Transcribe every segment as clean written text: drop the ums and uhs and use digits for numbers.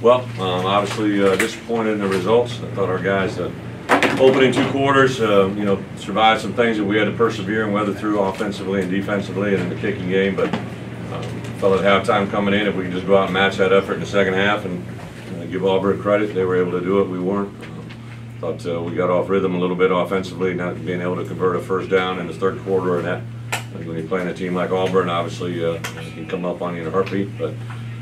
Well, obviously disappointed in the results. I thought our guys opening 2 quarters, survived some things that we had to persevere and weather through offensively and defensively and in the kicking game. But felt at halftime coming in, if we could just go out and match that effort in the second half and give Auburn credit, they were able to do it. We weren't. Thought we got off rhythm a little bit offensively, not being able to convert a first down in the third quarter, and that when you're playing a team like Auburn, obviously it can come up on you in a heartbeat. But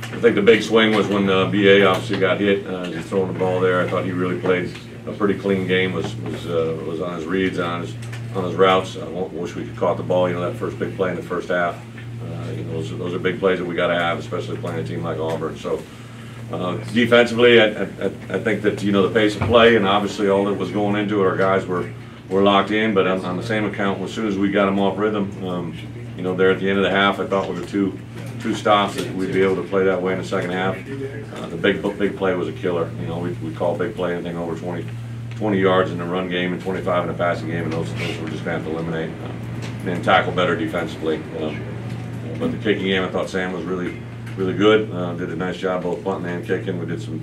I think the big swing was when BA obviously got hit. He's throwing the ball there. I thought he really played a pretty clean game. Was on his reads, on his routes. I wish we could caught the ball. That first big play in the first half. Those are big plays that we got to have, especially playing a team like Auburn. So defensively, I think that the pace of play and obviously all that was going into it, our guys were locked in. But on the same account, as soon as we got them off rhythm, there at the end of the half, I thought with the two stops that we'd be able to play that way in the second half. The big play was a killer. We call big play anything over 20 yards in the run game and 25 in the passing game, and those we're just going to have to eliminate and tackle better defensively. But the kicking game, I thought Sam was really good. Did a nice job both punting and kicking. We did some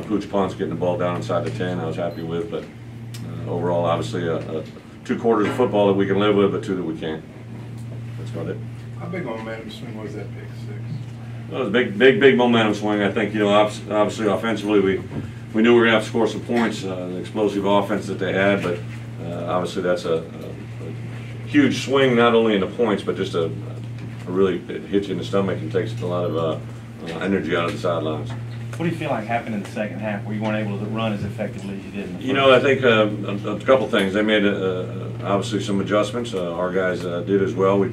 pooch punts, getting the ball down inside the 10. I was happy with, but overall, obviously, 2 quarters of football that we can live with, but 2 that we can't. That's about it. How big a momentum swing was that pick six? Well, it was a big momentum swing. I think obviously offensively we knew we were going to have to score some points. The explosive offense that they had, but obviously that's a huge swing, not only in the points, but just a really it hits you in the stomach and takes a lot of energy out of the sidelines. What do you feel like happened in the second half where you weren't able to run as effectively as you did in the first? I think a couple things. They made obviously some adjustments. Our guys did as well. We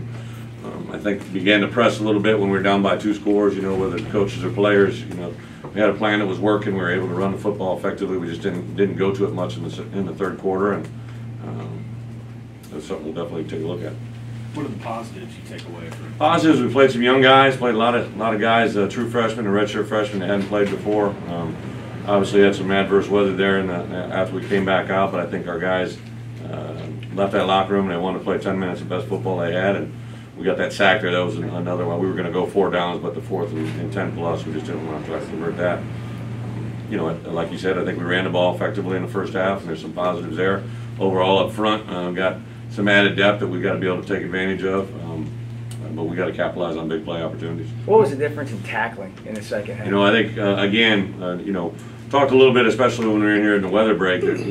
I think began to press a little bit when we were down by 2 scores. Whether the coaches or players, we had a plan that was working. We were able to run the football effectively. We just didn't go to it much in the third quarter, and that's something we'll definitely take a look at. What are the positives you take away from? Positives: we played some young guys, played a lot of guys, true freshmen and redshirt freshmen that hadn't played before. Obviously had some adverse weather there after we came back out, but I think our guys left that locker room and they wanted to play 10 minutes of best football they had, and we got that sack there. That was another one. We were going to go 4 downs, but the 4th and 10 plus, we just didn't want to try to convert that. Like you said, I think we ran the ball effectively in the first half, and there's some positives there. Overall, up front, got some added depth that we got to be able to take advantage of, but we got to capitalize on big play opportunities. What was the difference in tackling in the second half? I think again, talked a little bit, especially when we were in here in the weather break. There's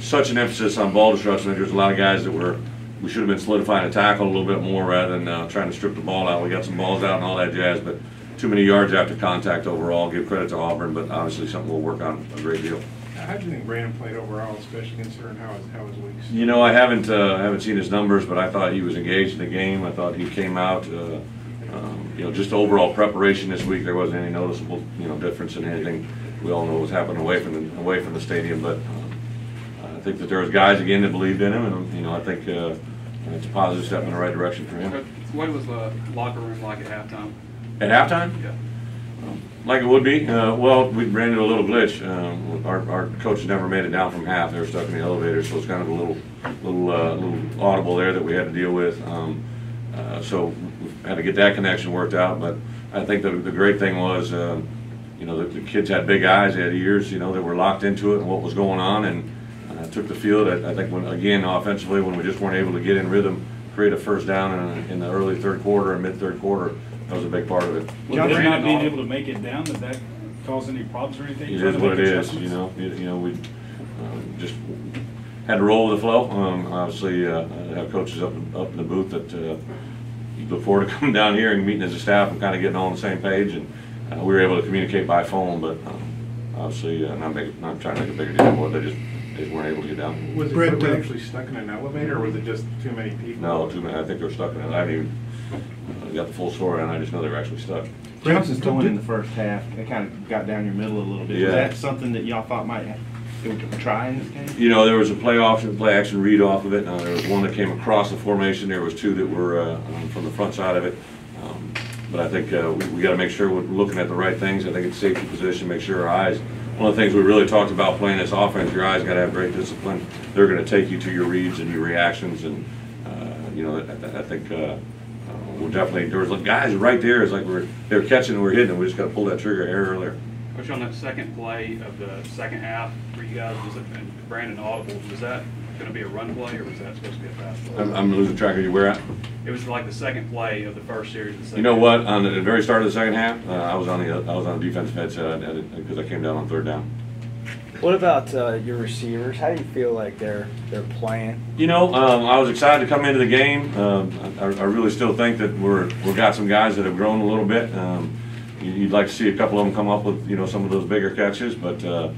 such an emphasis on ball destruction. There's a lot of guys that we should have been solidifying a tackle a little bit more rather than trying to strip the ball out. We got some balls out and all that jazz, but too many yards after contact overall. Give credit to Auburn, but obviously something we'll work on a great deal. How do you think Brandon played overall, especially considering how his weeks? I haven't seen his numbers, but I thought he was engaged in the game. I thought he came out. Just overall preparation this week, there wasn't any noticeable difference in anything. We all know what was happening away from the stadium, but I think that there was guys again that believed in him, and I think it's a positive step in the right direction for him. What was the locker room like at halftime? At halftime? Yeah. Like it would be. Well, we ran into a little glitch. Our coaches never made it down from half. They were stuck in the elevator, so it's kind of a little audible there that we had to deal with. So we had to get that connection worked out. But I think the great thing was, the kids had big eyes, they had ears, that were locked into it and what was going on, and took the field. I think offensively, when we just weren't able to get in rhythm, create a first down in the early third quarter and mid-third quarter. That was a big part of it. John, not being able to make it down, did that cause any problems or anything? It is what it is. We just had to roll with the flow. Obviously, have coaches up in the booth that you look forward to coming down here and meeting as a staff and kind of getting all on the same page. And we were able to communicate by phone, but obviously not trying to make a bigger deal of it. They just weren't able to get down. Was Bret actually stuck in an elevator, or was it just too many people? No, too many. I think they were stuck in it. I haven't even got the full story, and I just know they were actually stuck. Johnson's going in the first half. They kind of got down your middle a little bit. Yeah. Was that something that y'all thought might try in this game? There was a play action read off of it. There was one that came across the formation. There was 2 that were from the front side of it. But I think we got to make sure we're looking at the right things. I think it's safety position, make sure our eyes. One of the things we really talked about playing this offense, your eyes got to have great discipline. They're going to take you to your reads and your reactions, and I think we'll definitely. There was guys right there. It's like they were catching and we were hitting, and we just got to pull that trigger a hair earlier. Coach, on that second play of the second half for you guys, was it Brandon audible? Was that going to be a run play, or was that supposed to be a pass play? I'm losing track of you. Where at? It was like the second play of the first series. Of the second You know half. what? On the very start of the second half, I was on the defensive headset because I came down on third down. What about your receivers? How do you feel like they're playing? You know, I was excited to come into the game. I really still think that we've got some guys that have grown a little bit. You'd like to see a couple of them come up with some of those bigger catches, but I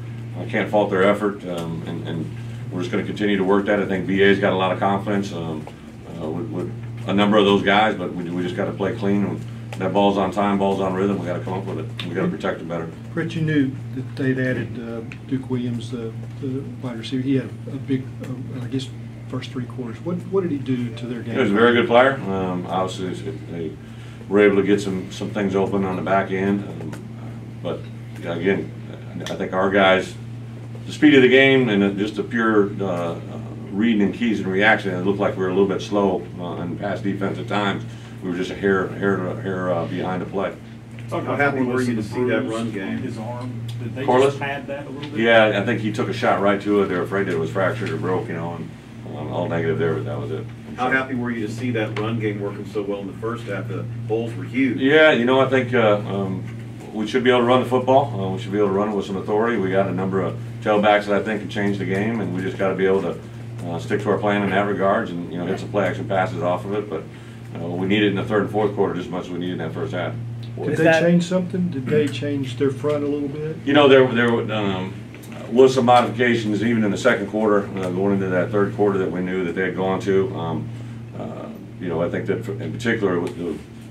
can't fault their effort, and we're just going to continue to work that. I think VA's got a lot of confidence with a number of those guys, but we just got to play clean. And that ball's on time, ball's on rhythm. We got to come up with it. We got to protect it better. Brett, you knew that they'd added Duke Williams, the wide receiver. He had a big, I guess, first 3 quarters. What did he do to their game? He was a very good player. Obviously, they were able to get some things open on the back end. But again, I think our guys, the speed of the game and just the pure reading and keys and reaction, it looked like we were a little bit slow in past defense at times. We were just a hair behind the play. How happy were you to see that run game? His arm, did they Corliss? just pad that a little bit? Yeah, I think he took a shot right to it. They were afraid that it was fractured or broke, and all negative there, but that was it. How happy were you to see that run game working so well in the first half? The holes were huge. Yeah, I think we should be able to run the football. We should be able to run it with some authority. We got a number of tailbacks that I think can change the game, and we just got to be able to stick to our plan in that regards and hit some play action passes off of it. But we need it in the third and fourth quarter just as much as we needed in that first half. Did they change something? Did they change their front a little bit? There was some modifications even in the second quarter, going into that third quarter that we knew that they had gone to. I think that in particular with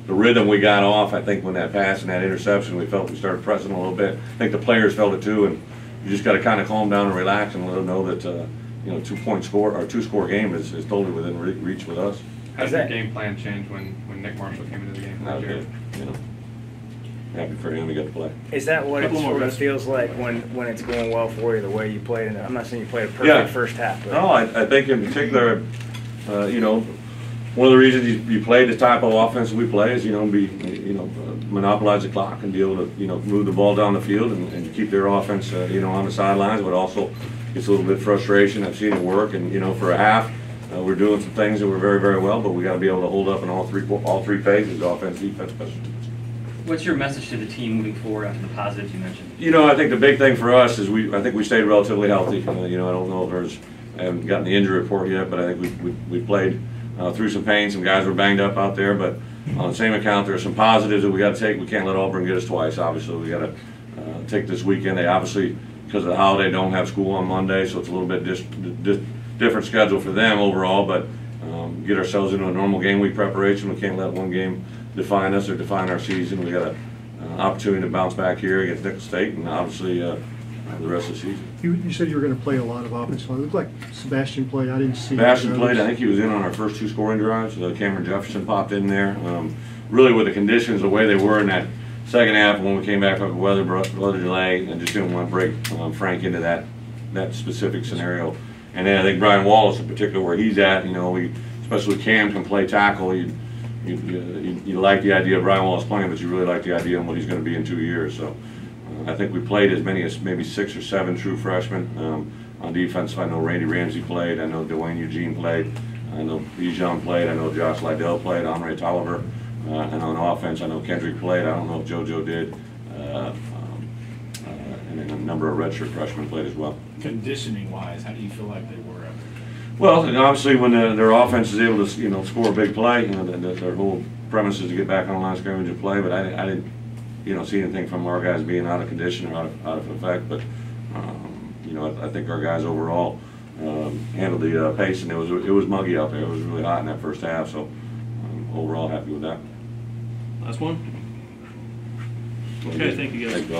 the rhythm we got off, I think when that pass and that interception, we felt we started pressing a little bit. I think the players felt it too, and you just got to kind of calm down and relax and let them know that 2-point score or 2-score game is totally within reach with us. How did your game plan change when Nick Marshall came into the game? That was good. Happy for him to get to play. Is that what it sort of feels like when it's going well for you, the way you played? I'm not saying you played a perfect first half. But. No, I think in particular, one of the reasons you play the type of offense we play is, monopolize the clock and be able to, move the ball down the field and keep their offense, on the sidelines, but also it's a little bit of frustration. I've seen it work, and, for a half, we're doing some things that were very, very well, but we got to be able to hold up in all three phases, offense, defense, special teams. What's your message to the team moving forward after the positives you mentioned? I think the big thing for us is I think we stayed relatively healthy. I don't know if I haven't gotten the injury report yet, but I think we played through some pain. Some guys were banged up out there, but on the same account, there are some positives that we got to take. We can't let Auburn get us twice. Obviously, we got to take this weekend. They obviously, because of the holiday, don't have school on Monday, so it's a little bit different schedule for them overall. But get ourselves into a normal game week preparation. We can't let one game define us or define our season. We got an opportunity to bounce back here against Nicholls State, and obviously the rest of the season. You said you were going to play a lot of offense. It looked like Sebastian played. I didn't see. Sebastian played. I think he was in on our first 2 scoring drives. Cameron Jefferson popped in there. Really, with the conditions the way they were in that second half, when we came back from a weather delay, and just didn't want to break Frank into that specific scenario. And then I think Brian Wallace, in particular, where he's at, especially Cam can play tackle. You like the idea of Brian Wallace playing, but you really like the idea of what he's going to be in 2 years. So I think we played as many as maybe 6 or 7 true freshmen. On defense, I know Randy Ramsey played. I know Dwayne Eugene played. I know Bijan played. I know Josh Liddell played. Omri Tolliver. And on offense, I know Kendrick played. I don't know if JoJo did. And then a number of redshirt freshmen played as well. Conditioning-wise, how do you feel like they were out there? Well, and obviously when their offense is able to score a big play, their whole premise is to get back on the line of scrimmage and play. But I didn't see anything from our guys being out of condition or out of effect. But I think our guys overall handled the pace, and it was muggy out there. It was really hot in that first half. So overall happy with that. Last one. Okay, thank you guys. Thank you,